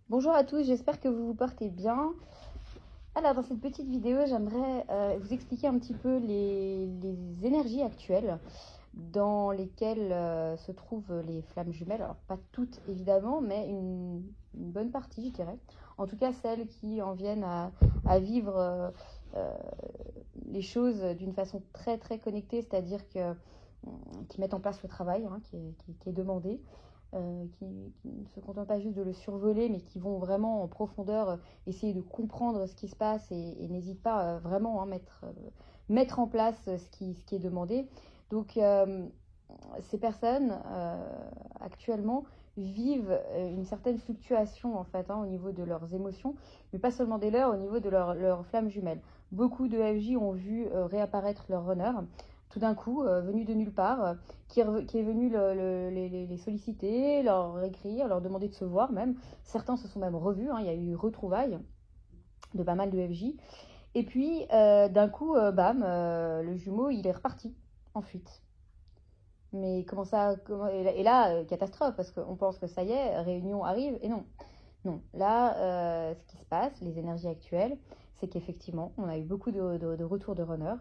Bonjour à tous, j'espère que vous vous portez bien. Alors dans cette petite vidéo, j'aimerais vous expliquer un petit peu les énergies actuelles dans lesquelles se trouvent les flammes jumelles. Alors pas toutes évidemment, mais une bonne partie je dirais. En tout cas celles qui en viennent à vivre euh, les choses d'une façon très très connectée, c'est-à-dire qui mettent en place le travail qui est demandé. Qui ne se contentent pas juste de le survoler, mais qui vont vraiment en profondeur essayer de comprendre ce qui se passe et n'hésitent pas vraiment à mettre en place ce qui est demandé. Donc ces personnes actuellement vivent une certaine fluctuation en fait au niveau de leurs émotions, mais pas seulement des leurs, au niveau de leurs flammes jumelles. Beaucoup de FJ ont vu réapparaître leur runner tout d'un coup, venu de nulle part, qui est venu les solliciter, leur écrire, leur demander de se voir même. Certains se sont même revus, il y a eu retrouvailles de pas mal de FJ. Et puis, d'un coup, bam, le jumeau, il est reparti en fuite. Mais comment ça Et là, catastrophe, parce qu'on pense que ça y est, réunion arrive, et non. Non, là, ce qui se passe, les énergies actuelles, c'est qu'effectivement, on a eu beaucoup de retours de runners,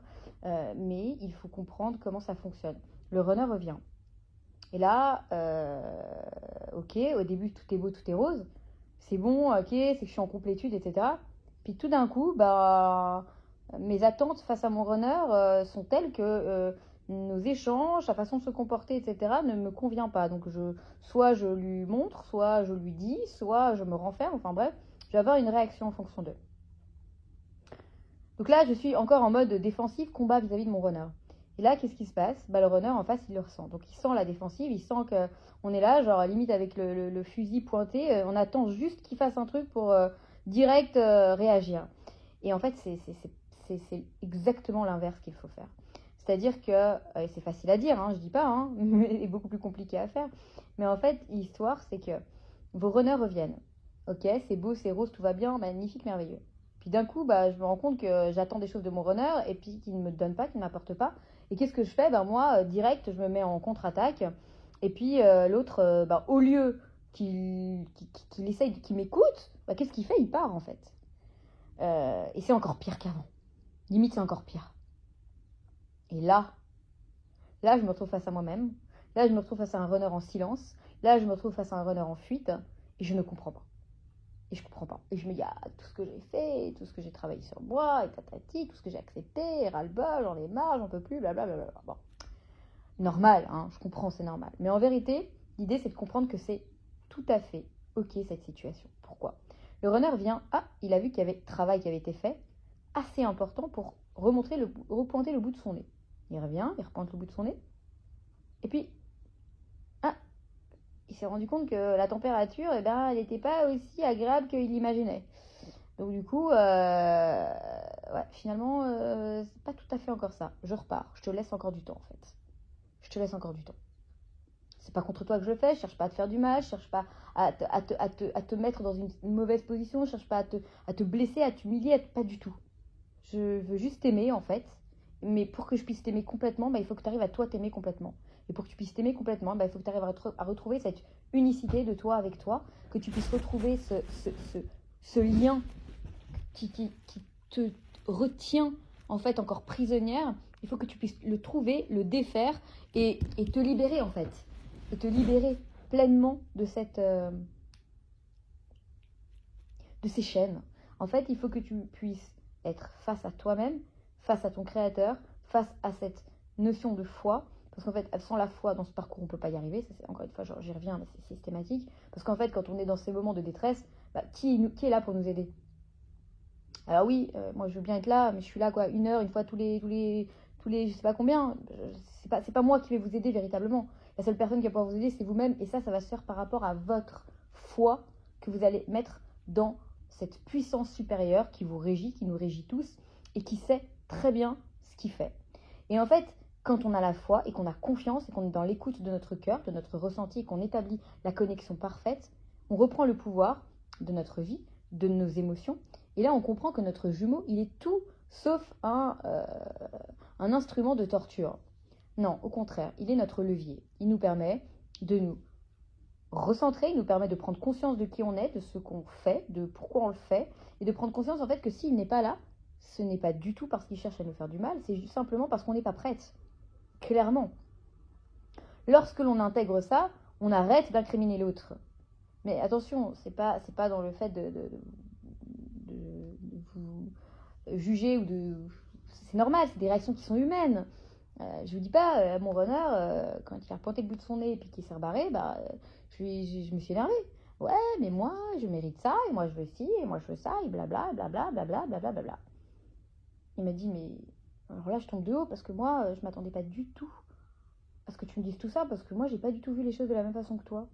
mais il faut comprendre comment ça fonctionne. Le runner revient. Et là, ok, au début, tout est beau, tout est rose. C'est bon, ok, c'est que je suis en complétude, etc. Puis tout d'un coup, bah, mes attentes face à mon runner sont telles que nos échanges, sa façon de se comporter, etc., ne me convient pas. Donc, soit je lui montre, soit je lui dis, soit je me renferme. Enfin bref, je vais avoir une réaction en fonction d'eux. Donc là, je suis encore en mode défensif, combat vis-à-vis de mon runner. Et là, qu'est-ce qui se passe? Bah, le runner en face, il le ressent. Donc il sent la défensive, il sent qu'on est là, genre limite avec le fusil pointé, on attend juste qu'il fasse un truc pour direct réagir. Et en fait, c'est exactement l'inverse qu'il faut faire. C'est-à-dire que, et c'est facile à dire, je dis pas, mais c'est beaucoup plus compliqué à faire. Mais en fait, l'histoire, c'est que vos runners reviennent. Ok, c'est beau, c'est rose, tout va bien, magnifique, merveilleux. Puis d'un coup, bah, je me rends compte que j'attends des choses de mon runner et puis qu'il ne me donne pas, qu'il ne m'apporte pas. Et qu'est-ce que je fais? Ben moi, direct, je me mets en contre-attaque. Et puis l'autre, au lieu qu'il essaye, qu'il m'écoute, bah, qu'est-ce qu'il fait? Il part en fait. Et c'est encore pire qu'avant. Limite, c'est encore pire. Et là, je me retrouve face à moi-même. Là, je me retrouve face à un runner en silence. Là, je me retrouve face à un runner en fuite. Et je ne comprends pas. Et je comprends pas. Et je me dis, tout ce que j'ai fait, tout ce que j'ai travaillé sur moi, et tatati, tout ce que j'ai accepté, ras-le-bol, j'en ai marre, j'en peux plus, blablabla. Bon, normal, je comprends, c'est normal. Mais en vérité, l'idée, c'est de comprendre que c'est tout à fait ok cette situation. Pourquoi? Le runner vient, il a vu qu'il y avait travail qui avait été fait, assez important pour repointer le bout de son nez. Il revient, il repointe le bout de son nez, et puis, il s'est rendu compte que la température, elle n'était pas aussi agréable qu'il l'imaginait. Donc du coup, finalement, c'est pas tout à fait encore ça. Je repars. Je te laisse encore du temps en fait. Je te laisse encore du temps. C'est pas contre toi que je le fais. Je cherche pas à te faire du mal. Je cherche pas à te mettre dans une mauvaise position. Je cherche pas à te blesser, à t'humilier. Pas du tout. Je veux juste t'aimer en fait. Mais pour que je puisse t'aimer complètement, il faut que tu arrives à toi t'aimer complètement. Et pour que tu puisses t'aimer complètement, il faut que tu arrives à retrouver cette unicité de toi avec toi, que tu puisses retrouver ce lien qui te retient en fait encore prisonnière. Il faut que tu puisses le trouver, le défaire et te libérer en fait. Et te libérer pleinement de ces chaînes. En fait, il faut que tu puisses être face à toi-même, face à ton créateur, face à cette notion de foi. Parce qu'en fait, sans la foi, dans ce parcours, on ne peut pas y arriver. Ça, c'est, encore une fois, j'y reviens, mais c'est systématique. Parce qu'en fait, quand on est dans ces moments de détresse, qui est là pour nous aider? Alors oui, moi je veux bien être là, mais je suis là quoi, une heure, une fois tous les je sais pas combien. C'est pas moi qui vais vous aider véritablement. La seule personne qui va pouvoir vous aider, c'est vous-même. Et ça va se faire par rapport à votre foi que vous allez mettre dans cette puissance supérieure qui vous régit, qui nous régit tous, et qui sait très bien ce qu'il fait. Et en fait, quand on a la foi et qu'on a confiance et qu'on est dans l'écoute de notre cœur, de notre ressenti, et qu'on établit la connexion parfaite, on reprend le pouvoir de notre vie, de nos émotions. Et là, on comprend que notre jumeau, il est tout sauf un instrument de torture. Non, au contraire, il est notre levier. Il nous permet de nous recentrer, il nous permet de prendre conscience de qui on est, de ce qu'on fait, de pourquoi on le fait, et de prendre conscience en fait que s'il n'est pas là, ce n'est pas du tout parce qu'il cherche à nous faire du mal, c'est juste simplement parce qu'on n'est pas prête. Clairement. Lorsque l'on intègre ça, on arrête d'incriminer l'autre. Mais attention, c'est pas dans le fait de vous juger ou de... C'est normal, c'est des réactions qui sont humaines. Je vous dis pas, mon runner, quand il a pointé le bout de son nez et puis qu'il s'est rebarré, je me suis énervée. Ouais, mais moi, je mérite ça, et moi je veux ci, et moi je veux ça, et blabla, blabla, blabla, blabla, blabla. Il m'a dit, mais alors là je tombe de haut parce que moi, je m'attendais pas du tout à ce que tu me dises tout ça, parce que moi j'ai pas du tout vu les choses de la même façon que toi.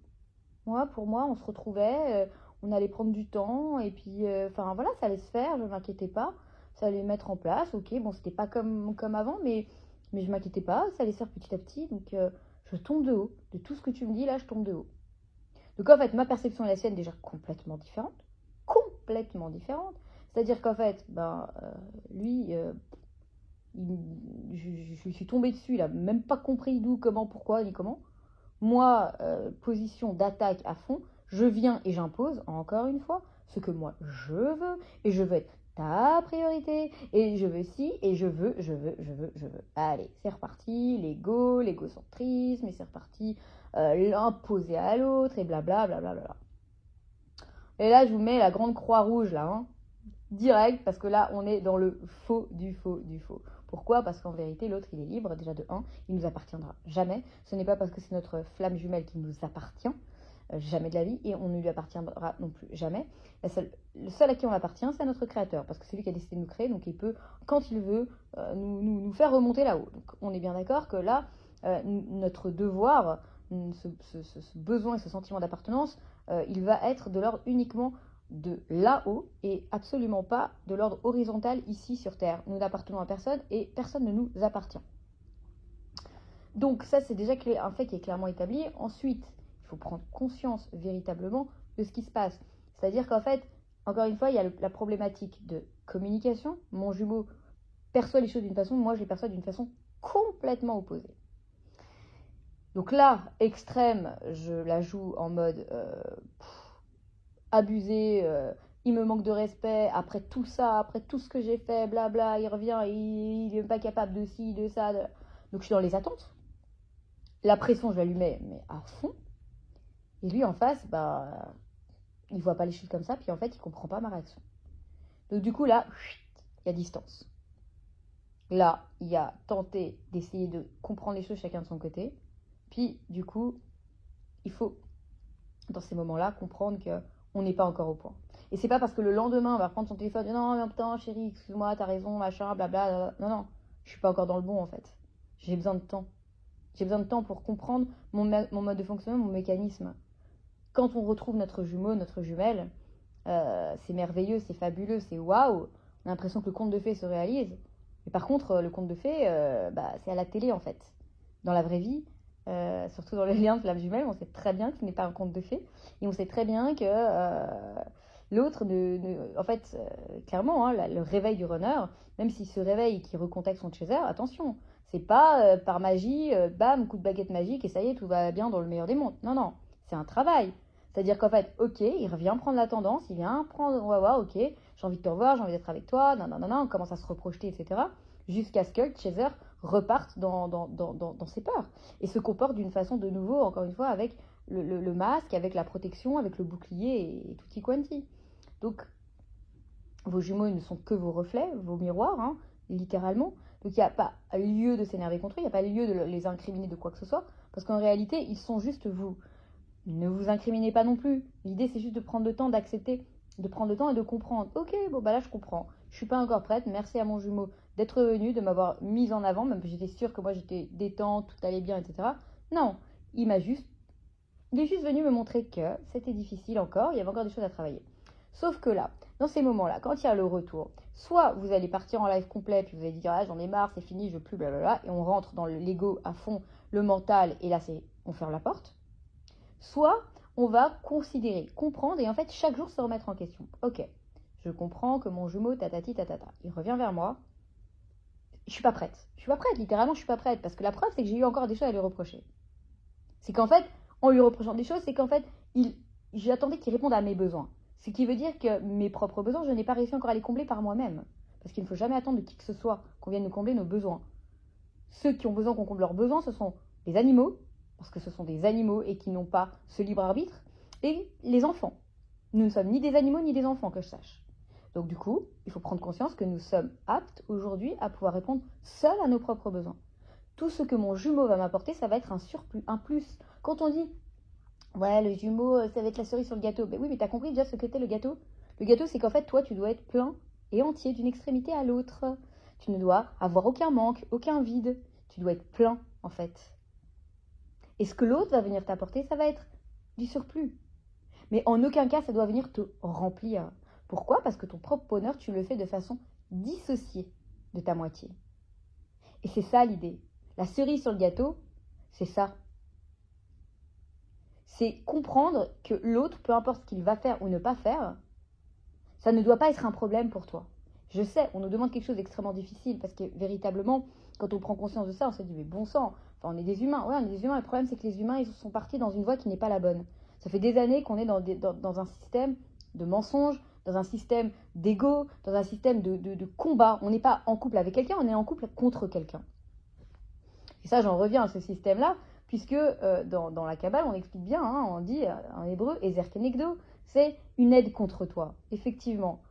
Moi, pour moi, on se retrouvait, on allait prendre du temps, et puis, enfin voilà, ça allait se faire, je m'inquiétais pas, ça allait mettre en place, ok, bon, c'était pas comme avant, mais je m'inquiétais pas, ça allait se faire petit à petit, donc je tombe de haut. De tout ce que tu me dis, là, je tombe de haut. Donc en fait, ma perception et la sienne, déjà complètement différente. Complètement différente. C'est-à-dire qu'en fait, lui, je suis tombée dessus, il a même pas compris d'où, comment, pourquoi, ni comment. Moi, position d'attaque à fond, je viens et j'impose, encore une fois, ce que moi je veux, et je veux être ta priorité, et je veux ci, et je veux. Allez, c'est reparti, l'égocentrisme, et c'est reparti, l'imposer à l'autre, et blablabla. Et là, je vous mets la grande croix rouge, là, hein, direct, parce que là, on est dans le faux du faux du faux. Pourquoi? Parce qu'en vérité, l'autre, il est libre, déjà de 1, il nous appartiendra jamais. Ce n'est pas parce que c'est notre flamme jumelle qui nous appartient, jamais de la vie, et on ne lui appartiendra non plus jamais. Le seul à qui on appartient, c'est à notre créateur, parce que c'est lui qui a décidé de nous créer, donc il peut, quand il veut, nous faire remonter là-haut. Donc on est bien d'accord que là, notre devoir, ce besoin et ce sentiment d'appartenance, il va être de l'ordre uniquement de là-haut et absolument pas de l'ordre horizontal ici sur Terre. Nous n'appartenons à personne et personne ne nous appartient. Donc ça, c'est déjà un fait qui est clairement établi. Ensuite, il faut prendre conscience véritablement de ce qui se passe. C'est-à-dire qu'en fait, encore une fois, il y a la problématique de communication. Mon jumeau perçoit les choses d'une façon, moi je les perçois d'une façon complètement opposée. Donc là, extrême, je la joue en mode abusé, il me manque de respect, après tout ça, après tout ce que j'ai fait, blabla, il revient, il n'est pas capable de ci, de ça. Donc je suis dans les attentes. La pression, je la lui mets mais à fond. Et lui, en face, il voit pas les choses comme ça, puis en fait, il comprend pas ma réaction. Donc du coup, là, il y a distance. Là, il y a tenté d'essayer de comprendre les choses chacun de son côté. Puis, du coup, il faut, dans ces moments-là, comprendre qu'on n'est pas encore au point. Et c'est pas parce que le lendemain, on va reprendre son téléphone, non, mais putain, chérie, excuse-moi, t'as raison, machin, blabla. Non, je suis pas encore dans le bon, en fait. J'ai besoin de temps. J'ai besoin de temps pour comprendre mon mode de fonctionnement, mon mécanisme. Quand on retrouve notre jumeau, notre jumelle, c'est merveilleux, c'est fabuleux, c'est waouh. On a l'impression que le conte de fées se réalise. Mais par contre, le conte de fées, c'est à la télé, en fait. Dans la vraie vie, surtout dans les liens de flamme jumelle, on sait très bien que ce n'est pas un conte de fées. Et on sait très bien que l'autre, en fait, clairement, hein, le réveil du runner, même s'il se réveille et qu'il recontacte son chaser, attention, c'est pas par magie, bam, coup de baguette magique et ça y est, tout va bien dans le meilleur des mondes. Non, non, c'est un travail. C'est-à-dire qu'en fait, ok, il revient prendre la tendance, il vient prendre, ouais, ok, j'ai envie de te revoir, j'ai envie d'être avec toi, non, on commence à se reprojeter, etc. Jusqu'à ce que le chaser reparte dans ses peurs et se comporte d'une façon de nouveau, encore une fois, avec le masque, avec la protection, avec le bouclier et tutti quanti. Donc, vos jumeaux ne sont que vos reflets, vos miroirs, hein, littéralement. Donc, il n'y a pas lieu de s'énerver contre eux, il n'y a pas lieu de les incriminer de quoi que ce soit, parce qu'en réalité, ils sont juste vous. Ne vous incriminez pas non plus. L'idée, c'est juste de prendre le temps d'accepter, de prendre le temps et de comprendre. Ok, bon, là, je comprends. Je suis pas encore prête. Merci à mon jumeau d'être venu, de m'avoir mise en avant, même si j'étais sûre que moi, j'étais détente, tout allait bien, etc. Non, il est juste venu me montrer que c'était difficile encore, il y avait encore des choses à travailler. Sauf que là, dans ces moments-là, quand il y a le retour, soit vous allez partir en live complet, puis vous allez dire, ah, j'en ai marre, c'est fini, je veux plus, blablabla, et on rentre dans l'ego à fond, le mental, et là, on ferme la porte. Soit on va considérer, comprendre, et en fait, chaque jour se remettre en question. Ok, je comprends que mon jumeau, tatati, tatata, il revient vers moi, je suis pas prête, littéralement, je suis pas prête, parce que la preuve, c'est que j'ai eu encore des choses à lui reprocher. C'est qu'en fait, en lui reprochant des choses, c'est qu'en fait, j'attendais qu'il réponde à mes besoins. Ce qui veut dire que mes propres besoins, je n'ai pas réussi encore à les combler par moi-même. Parce qu'il ne faut jamais attendre de qui que ce soit qu'on vienne nous combler nos besoins. Ceux qui ont besoin qu'on comble leurs besoins, ce sont les animaux, parce que ce sont des animaux et qui n'ont pas ce libre arbitre, et les enfants. Nous ne sommes ni des animaux ni des enfants, que je sache. Donc du coup, il faut prendre conscience que nous sommes aptes aujourd'hui à pouvoir répondre seuls à nos propres besoins. Tout ce que mon jumeau va m'apporter, ça va être un surplus, un plus. Quand on dit, ouais, le jumeau, ça va être la cerise sur le gâteau. Ben oui, mais t'as compris déjà ce qu'était le gâteau? Le gâteau, c'est qu'en fait, toi, tu dois être plein et entier d'une extrémité à l'autre. Tu ne dois avoir aucun manque, aucun vide. Tu dois être plein, en fait. Et ce que l'autre va venir t'apporter, ça va être du surplus. Mais en aucun cas, ça doit venir te remplir. Pourquoi? Parce que ton propre bonheur, tu le fais de façon dissociée de ta moitié. Et c'est ça l'idée. La cerise sur le gâteau, c'est ça. C'est comprendre que l'autre, peu importe ce qu'il va faire ou ne pas faire, ça ne doit pas être un problème pour toi. Je sais, on nous demande quelque chose d'extrêmement difficile parce que véritablement, quand on prend conscience de ça, on se dit mais bon sang, enfin, on est des humains. Ouais, on est des humains. Le problème, c'est que les humains, ils sont partis dans une voie qui n'est pas la bonne. Ça fait des années qu'on est dans un système de mensonges, dans un système d'ego, dans un système de combat. On n'est pas en couple avec quelqu'un, on est en couple contre quelqu'un. Et ça, j'en reviens à ce système-là, puisque dans la Kabbale, on explique bien, hein, on dit en hébreu, Ezer Kenegdo, c'est une aide contre toi. Effectivement,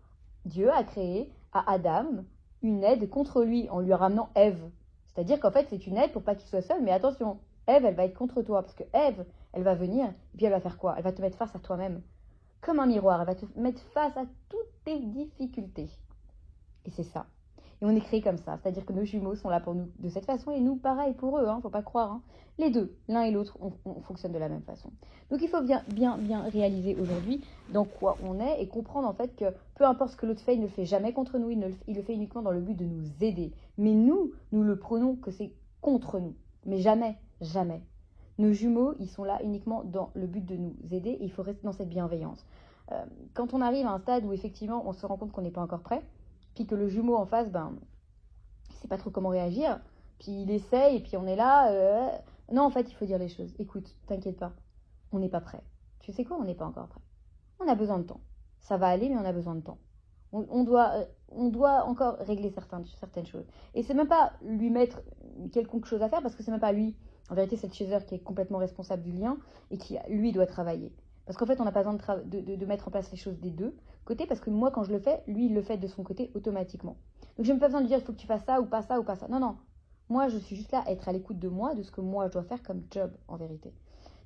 Dieu a créé à Adam une aide contre lui, en lui ramenant Ève. C'est-à-dire qu'en fait, c'est une aide pour pas qu'il soit seul, mais attention, Ève, elle va être contre toi, parce que Ève, elle va venir, et puis elle va faire quoi? Elle va te mettre face à toi-même, comme un miroir, elle va te mettre face à toutes tes difficultés. Et c'est ça. Et on est créé comme ça, c'est-à-dire que nos jumeaux sont là pour nous de cette façon, et nous, pareil pour eux, hein, faut pas croire. Hein. Les deux, l'un et l'autre, on fonctionne de la même façon. Donc il faut bien réaliser aujourd'hui dans quoi on est, et comprendre en fait que peu importe ce que l'autre fait, il ne le fait jamais contre nous, il le fait uniquement dans le but de nous aider. Mais nous le prenons que c'est contre nous, mais jamais, jamais. Nos jumeaux, ils sont là uniquement dans le but de nous aider, et il faut rester dans cette bienveillance. Quand on arrive à un stade où effectivement on se rend compte qu'on n'est pas encore prêt, puis que le jumeau en face, ben, il sait pas trop comment réagir, puis il essaye, et puis on est là, non, en fait, il faut dire les choses. Écoute, t'inquiète pas, on n'est pas prêt. Tu sais quoi, on n'est pas encore prêt. On a besoin de temps. Ça va aller, mais on a besoin de temps. On doit encore régler certaines choses. Et c'est même pas lui mettre quelconque chose à faire, parce que c'est même pas lui. En vérité, c'est le chaser qui est complètement responsable du lien, et qui, lui, doit travailler. Parce qu'en fait, on n'a pas besoin de mettre en place les choses des deux côtés, parce que moi, quand je le fais, lui, il le fait de son côté automatiquement. Donc, je n'ai pas besoin de dire, il faut que tu fasses ça, ou pas ça, ou pas ça. Non, non. Moi, je suis juste là à être à l'écoute de moi, de ce que moi, je dois faire comme job, en vérité.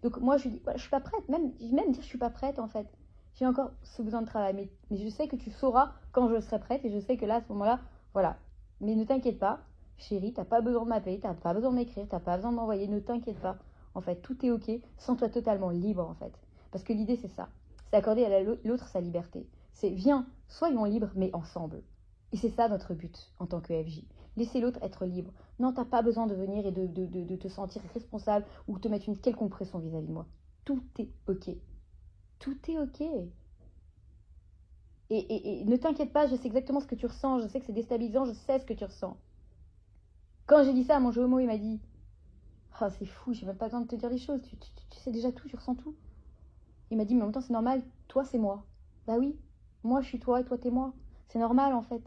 Donc, moi, je lui dis, ouais, je suis pas prête. Même dire, je suis pas prête, en fait. J'ai encore ce besoin de travail. Mais je sais que tu sauras quand je serai prête, et je sais que là, à ce moment-là, voilà. Mais ne t'inquiète pas, chérie, t'as pas besoin de m'appeler, t'as pas besoin de m'écrire, t'as pas besoin de m'envoyer, ne t'inquiète pas. En fait, tout est ok, sens-toi totalement libre, en fait. Parce que l'idée, c'est ça. C'est accorder à l'autre sa liberté. C'est viens, soyons libres, mais ensemble. Et c'est ça notre but en tant que FJ. Laisser l'autre être libre. Non, t'as pas besoin de venir et de te sentir responsable ou te mettre une quelconque pression vis-à-vis de moi. Tout est ok. Tout est ok. Et ne t'inquiète pas, je sais exactement ce que tu ressens. Je sais que c'est déstabilisant, je sais ce que tu ressens. Quand j'ai dit ça à mon jumeau, il m'a dit « Ah, c'est fou, j'ai même pas besoin de te dire les choses. Tu sais déjà tout, tu ressens tout. » Il m'a dit, mais en même temps, c'est normal, toi, c'est moi. Bah oui, moi, je suis toi et toi, t'es moi. C'est normal, en fait.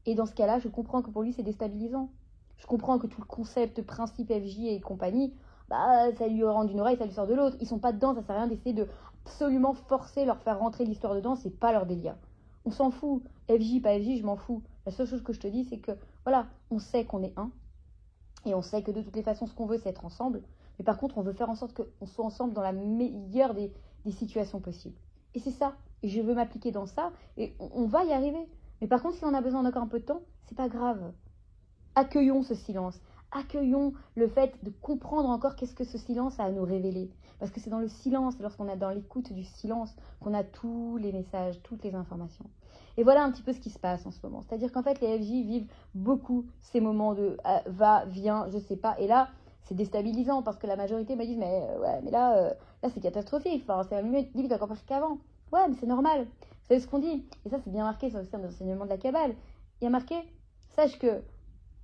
Et dans ce cas-là, je comprends que pour lui, c'est déstabilisant. Je comprends que tout le concept, principe, FJ et compagnie, bah, ça lui rentre d'une oreille, ça lui sort de l'autre. Ils sont pas dedans, ça sert à rien d'essayer de absolument forcer, leur faire rentrer l'histoire dedans, c'est pas leur délire. On s'en fout. FJ, pas FJ, je m'en fous. La seule chose que je te dis, c'est que, voilà, on sait qu'on est un. Et on sait que de toutes les façons, ce qu'on veut, c'est être ensemble. Mais par contre, on veut faire en sorte qu'on soit ensemble dans la meilleure des situations possibles. Et c'est ça. Et je veux m'appliquer dans ça. Et on va y arriver. Mais par contre, si on a besoin d'encore un peu de temps, c'est pas grave. Accueillons ce silence. Accueillons le fait de comprendre encore qu'est-ce que ce silence a à nous révéler. Parce que c'est dans le silence, lorsqu'on est dans l'écoute du silence, qu'on a tous les messages, toutes les informations. Et voilà un petit peu ce qui se passe en ce moment. C'est-à-dire qu'en fait, les FJ vivent beaucoup ces moments de va, viens, je sais pas. Et là, c'est déstabilisant parce que la majorité me disent mais ouais, mais là c'est catastrophique. Enfin, c'est limite encore pire qu'avant. Ouais, mais c'est normal. Vous savez ce qu'on dit? Et ça, c'est bien marqué sur le système d'enseignement de la Kabbale. Il y a marqué, sache que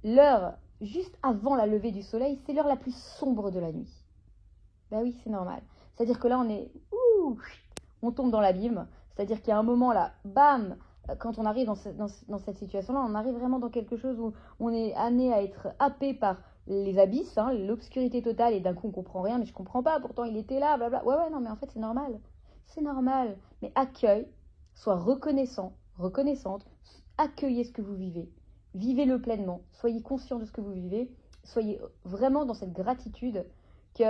l'heure juste avant la levée du soleil, c'est l'heure la plus sombre de la nuit. Bah oui, c'est normal. C'est-à-dire que là, on tombe dans l'abîme. C'est-à-dire qu'il y a un moment là, bam, quand on arrive dans cette situation-là, on arrive vraiment dans quelque chose où on est amené à être happé par les abysses, hein, l'obscurité totale, et d'un coup on comprend rien, mais je comprends pas, pourtant il était là, blabla. Ouais, non, mais en fait c'est normal. C'est normal. Mais accueille, sois reconnaissant, reconnaissante, accueillez ce que vous vivez. Vivez-le pleinement. Soyez conscient de ce que vous vivez. Soyez vraiment dans cette gratitude que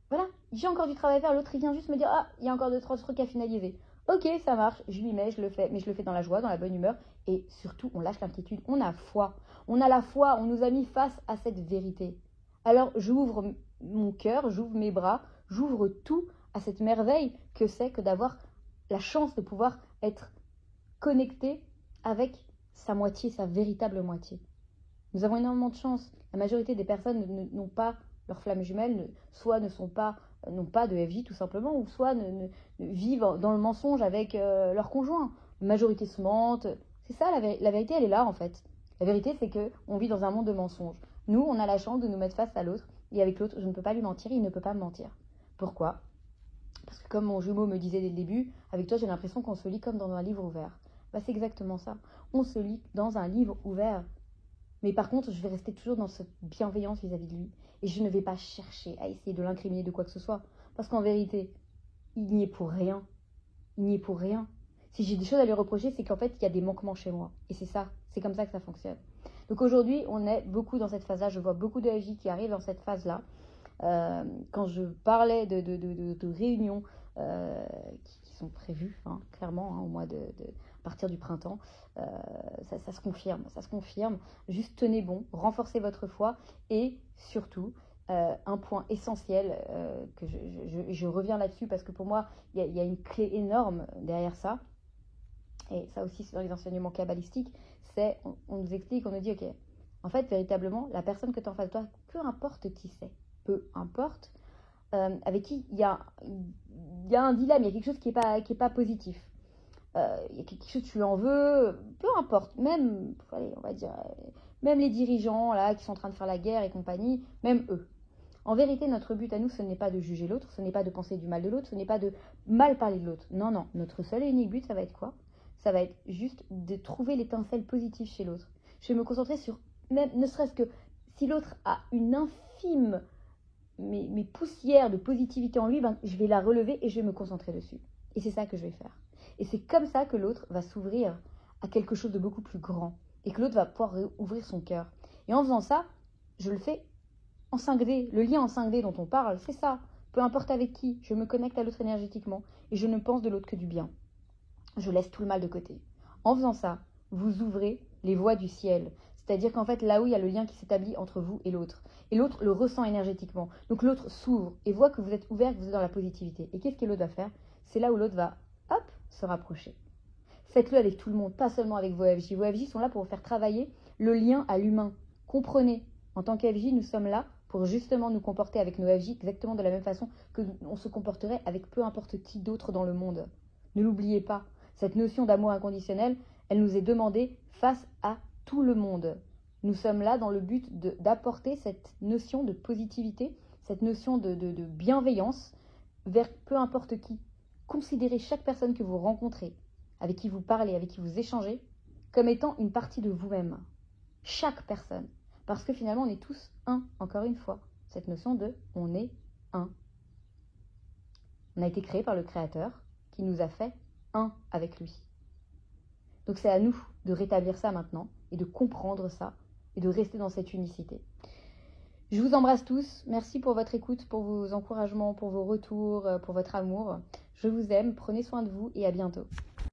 voilà, j'ai encore du travail à faire, l'autre il vient juste me dire ah, il y a encore 2-3 trucs à finaliser. Ok, ça marche, je m'y mets, je le fais, mais je le fais dans la joie, dans la bonne humeur, et surtout on lâche l'inquiétude, on a foi. On a la foi, on nous a mis face à cette vérité. Alors j'ouvre mon cœur, j'ouvre mes bras, j'ouvre tout à cette merveille que c'est que d'avoir la chance de pouvoir être connecté avec sa moitié, sa véritable moitié. Nous avons énormément de chance. La majorité des personnes n'ont pas leurs flammes jumelles, soit n'ont pas de FJ tout simplement, ou soit vivent dans le mensonge avec leur conjoint. La majorité se mentent. C'est ça, la vérité, elle est là en fait. La vérité, c'est qu'on vit dans un monde de mensonges. Nous, on a la chance de nous mettre face à l'autre, et avec l'autre, je ne peux pas lui mentir, il ne peut pas me mentir. Pourquoi? Parce que comme mon jumeau me disait dès le début, avec toi, j'ai l'impression qu'on se lit comme dans un livre ouvert. Bah, c'est exactement ça. On se lit dans un livre ouvert. Mais par contre, je vais rester toujours dans cette bienveillance vis-à-vis de lui. Et je ne vais pas chercher à essayer de l'incriminer de quoi que ce soit. Parce qu'en vérité, il n'y est pour rien. Il n'y est pour rien. Si j'ai des choses à lui reprocher, c'est qu'en fait, il y a des manquements chez moi. Et c'est ça, c'est comme ça que ça fonctionne. Donc aujourd'hui, on est beaucoup dans cette phase-là. Je vois beaucoup de FJ qui arrivent dans cette phase-là. Quand je parlais de réunions qui sont prévues, hein, clairement, hein, au mois à partir du printemps, ça se confirme, ça se confirme. Juste tenez bon, renforcez votre foi et surtout, un point essentiel, que je reviens là-dessus parce que pour moi, il y a une clé énorme derrière ça. Et ça aussi, c'est dans les enseignements kabbalistiques, c'est, on nous explique, on nous dit, ok, en fait, véritablement, la personne que tu as en face de toi, peu importe qui c'est, peu importe, avec qui il y a un dilemme, il y a quelque chose qui est pas positif. Il y a quelque chose, tu lui en veux, peu importe, même, allez, on va dire, même les dirigeants là qui sont en train de faire la guerre et compagnie, même eux. En vérité, notre but à nous, ce n'est pas de juger l'autre, ce n'est pas de penser du mal de l'autre, ce n'est pas de mal parler de l'autre. Non, non, notre seul et unique but, ça va être quoi? Ça va être juste de trouver l'étincelle positive chez l'autre. Je vais me concentrer sur, même, ne serait-ce que si l'autre a une infime mes poussières de positivité en lui, ben, je vais la relever et je vais me concentrer dessus. Et c'est ça que je vais faire. Et c'est comme ça que l'autre va s'ouvrir à quelque chose de beaucoup plus grand. Et que l'autre va pouvoir ouvrir son cœur. Et en faisant ça, je le fais en 5D. Le lien en 5D dont on parle, c'est ça. Peu importe avec qui, je me connecte à l'autre énergétiquement. Et je ne pense de l'autre que du bien. Je laisse tout le mal de côté. En faisant ça, vous ouvrez les voies du ciel. C'est-à-dire qu'en fait, là où il y a le lien qui s'établit entre vous et l'autre le ressent énergétiquement. Donc l'autre s'ouvre et voit que vous êtes ouvert, que vous êtes dans la positivité. Et qu'est-ce que l'autre va faire? C'est là où l'autre va, hop, se rapprocher. Faites-le avec tout le monde, pas seulement avec vos FJ. Vos FJ sont là pour vous faire travailler le lien à l'humain. Comprenez, en tant qu'FJ, nous sommes là pour justement nous comporter avec nos FJ exactement de la même façon que on se comporterait avec peu importe qui d'autre dans le monde. Ne l'oubliez pas, cette notion d'amour inconditionnel, elle nous est demandée face à tout le monde. Nous sommes là dans le but d'apporter cette notion de positivité, cette notion de bienveillance vers peu importe qui. Considérez chaque personne que vous rencontrez, avec qui vous parlez, avec qui vous échangez, comme étant une partie de vous-même. Chaque personne. Parce que finalement, on est tous un, encore une fois. Cette notion de « on est un ». On a été créé par le Créateur qui nous a fait un avec lui. Donc c'est à nous de rétablir ça maintenant et de comprendre ça et de rester dans cette unicité. Je vous embrasse tous. Merci pour votre écoute, pour vos encouragements, pour vos retours, pour votre amour. Je vous aime. Prenez soin de vous et à bientôt.